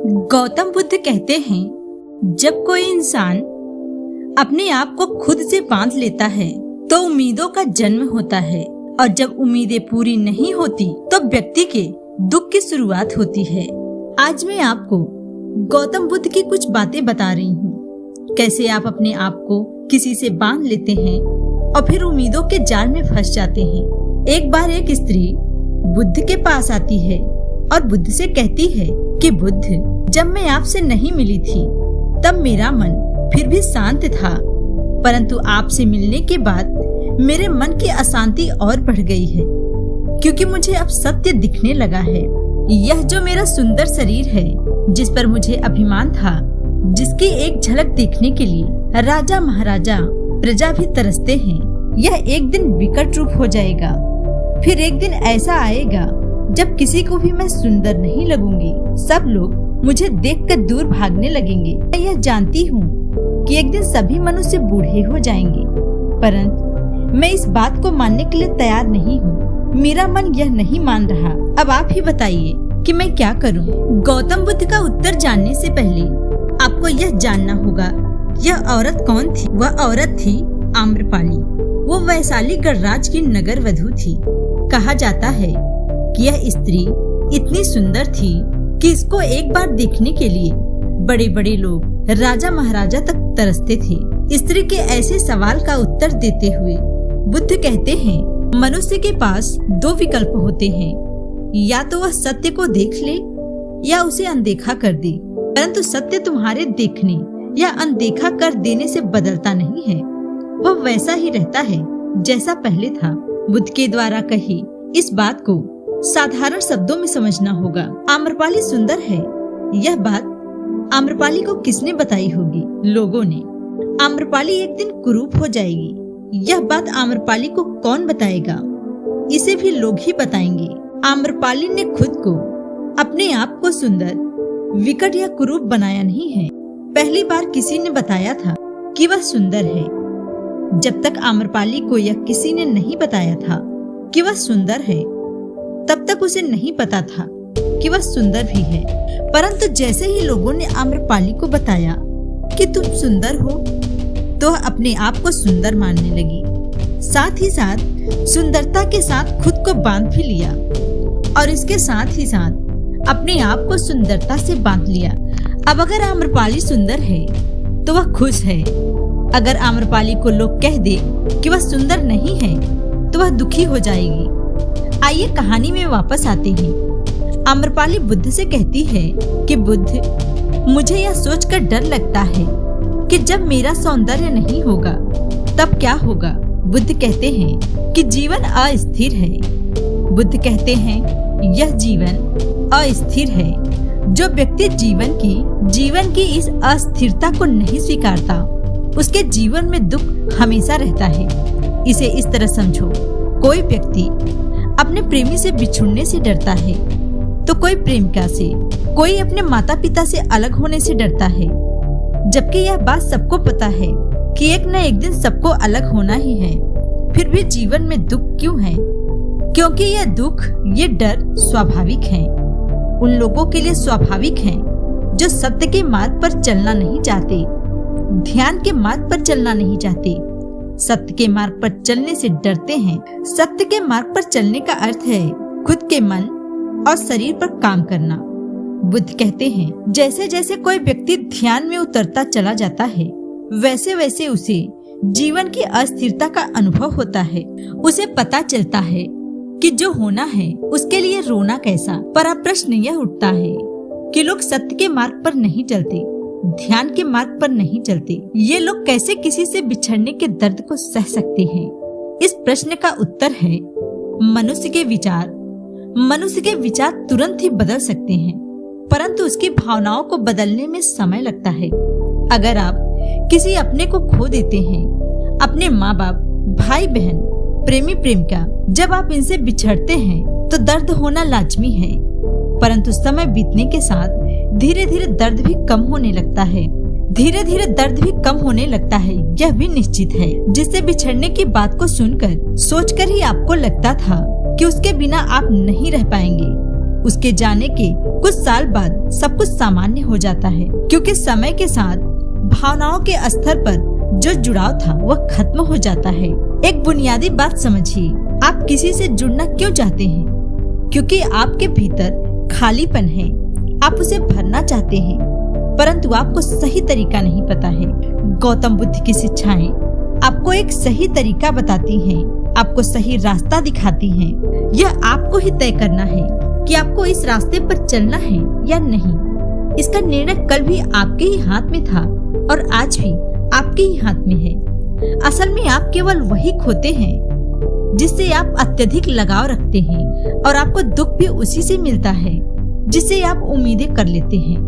गौतम बुद्ध कहते हैं, जब कोई इंसान अपने आप को खुद से बांध लेता है तो उम्मीदों का जन्म होता है, और जब उम्मीदें पूरी नहीं होती तो व्यक्ति के दुख की शुरुआत होती है। आज मैं आपको गौतम बुद्ध की कुछ बातें बता रही हूँ। कैसे आप अपने आप को किसी से बांध लेते हैं और फिर उम्मीदों के जाल में फंस जाते हैं। एक बार एक स्त्री बुद्ध के पास आती है और बुद्ध से कहती है कि बुद्ध, जब मैं आपसे नहीं मिली थी तब मेरा मन फिर भी शांत था, परंतु आपसे मिलने के बाद मेरे मन की अशांति और बढ़ गई है, क्योंकि मुझे अब सत्य दिखने लगा है। यह जो मेरा सुंदर शरीर है, जिस पर मुझे अभिमान था, जिसकी एक झलक देखने के लिए राजा महाराजा प्रजा भी तरसते हैं, यह एक दिन विकट रूप हो जाएगा। फिर एक दिन ऐसा आएगा जब किसी को भी मैं सुंदर नहीं लगूंगी। सब लोग मुझे देखकर दूर भागने लगेंगे। मैं यह जानती हूँ कि एक दिन सभी मनुष्य बूढ़े हो जाएंगे, परंतु मैं इस बात को मानने के लिए तैयार नहीं हूँ। मेरा मन यह नहीं मान रहा। अब आप ही बताइए कि मैं क्या करूँ? गौतम बुद्ध का उत्तर जानने से पहले आपको यह जानना होगा, यह औरत कौन थी? वह औरत थी आम्रपाली। वो वैशाली गणराज्य की नगर वधू थी। कहा जाता है कि यह स्त्री इतनी सुंदर थी कि इसको एक बार देखने के लिए बड़े बड़े लोग राजा महाराजा तक तरसते थे। स्त्री के ऐसे सवाल का उत्तर देते हुए बुद्ध कहते हैं, मनुष्य के पास दो विकल्प होते हैं, या तो वह सत्य को देख ले या उसे अनदेखा कर दे, परंतु सत्य तुम्हारे देखने या अनदेखा कर देने से बदलता नहीं है। वह वैसा ही रहता है जैसा पहले था। बुद्ध के द्वारा कही इस बात को साधारण शब्दों में समझना होगा। आम्रपाली सुंदर है, यह बात आम्रपाली को किसने बताई होगी? लोगों ने। आम्रपाली एक दिन कुरूप हो जाएगी, यह बात आम्रपाली को कौन बताएगा? इसे भी लोग ही बताएंगे। आम्रपाली ने खुद को, अपने आप को सुंदर, विकट या कुरूप बनाया नहीं है। पहली बार किसी ने बताया था कि वह सुंदर है। जब तक आम्रपाली को यह किसी ने नहीं बताया था कि वह सुंदर है, तब तक उसे नहीं पता था कि वह सुंदर भी है। परंतु जैसे ही लोगों ने आम्रपाली को बताया कि तुम सुंदर हो, तो अपने आप को सुंदर मानने लगी। साथ ही साथ सुंदरता के साथ खुद को बांध भी लिया, और इसके साथ ही साथ अपने आप को सुंदरता से बांध लिया। अब अगर आम्रपाली सुंदर है तो वह खुश है। अगर आम्रपाली को लोग कह दे कि वह सुंदर नहीं है तो वह दुखी हो जाएगी। आइए कहानी में वापस आते हैं। आम्रपाली बुद्ध से कहती है कि बुद्ध, मुझे यह सोचकर डर लगता है कि जब मेरा सौंदर्य नहीं होगा तब क्या होगा? बुद्ध कहते हैं कि जीवन अस्थिर है। बुद्ध कहते हैं यह जीवन अस्थिर है। जो व्यक्ति जीवन की इस अस्थिरता को नहीं स्वीकारता, उसके जीवन में दुख हमेशा रहता है। इसे इस तरह समझो, कोई व्यक्ति अपने प्रेमी से बिछुड़ने से डरता है, तो कोई प्रेमिका से, कोई अपने माता पिता से अलग होने से डरता है। जबकि यह बात सबको पता है कि एक न एक दिन सबको अलग होना ही है। फिर भी जीवन में दुख क्यों है? क्योंकि यह दुख, ये डर स्वाभाविक है। उन लोगों के लिए स्वाभाविक है जो सत्य के मार्ग पर चलना नहीं चाहते, ध्यान के मार्ग पर चलना नहीं चाहते, सत्य के मार्ग पर चलने से डरते हैं। सत्य के मार्ग पर चलने का अर्थ है खुद के मन और शरीर पर काम करना। बुद्ध कहते हैं, जैसे जैसे कोई व्यक्ति ध्यान में उतरता चला जाता है, वैसे वैसे उसे जीवन की अस्थिरता का अनुभव होता है। उसे पता चलता है कि जो होना है उसके लिए रोना कैसा। पर अब प्रश्न यह उठता है कि लोग सत्य के मार्ग पर नहीं चलते, ध्यान के मार्ग पर नहीं चलते, ये लोग कैसे किसी से बिछड़ने के दर्द को सह सकते हैं? इस प्रश्न का उत्तर है मनुष्य के विचार। मनुष्य के विचार तुरंत ही बदल सकते हैं, परंतु उसकी भावनाओं को बदलने में समय लगता है। अगर आप किसी अपने को खो देते हैं, अपने माँ बाप, भाई बहन, प्रेमी प्रेमिका, जब आप इनसे बिछड़ते हैं तो दर्द होना लाजमी है, परंतु समय बीतने के साथ धीरे धीरे दर्द भी कम होने लगता है। धीरे धीरे दर्द भी कम होने लगता है, यह भी निश्चित है। जिससे बिछड़ने की बात को सुनकर, सोचकर ही आपको लगता था कि उसके बिना आप नहीं रह पाएंगे, उसके जाने के कुछ साल बाद सब कुछ सामान्य हो जाता है, क्योंकि समय के साथ भावनाओं के स्तर पर जो जुड़ाव था वह खत्म हो जाता है। एक बुनियादी बात समझिए, आप किसी से जुड़ना क्यों चाहते हैं? क्योंकि आपके भीतर खालीपन है, आप उसे भरना चाहते हैं, परंतु आपको सही तरीका नहीं पता है। गौतम बुद्ध की शिक्षाएं आपको एक सही तरीका बताती हैं, आपको सही रास्ता दिखाती हैं। यह आपको ही तय करना है कि आपको इस रास्ते पर चलना है या नहीं। इसका निर्णय कल भी आपके ही हाथ में था और आज भी आपके ही हाथ में है। असल में आप केवल वही खोते हैं जिससे आप अत्यधिक लगाव रखते हैं, और आपको दुख भी उसी से मिलता है जिससे आप उम्मीदें कर लेते हैं।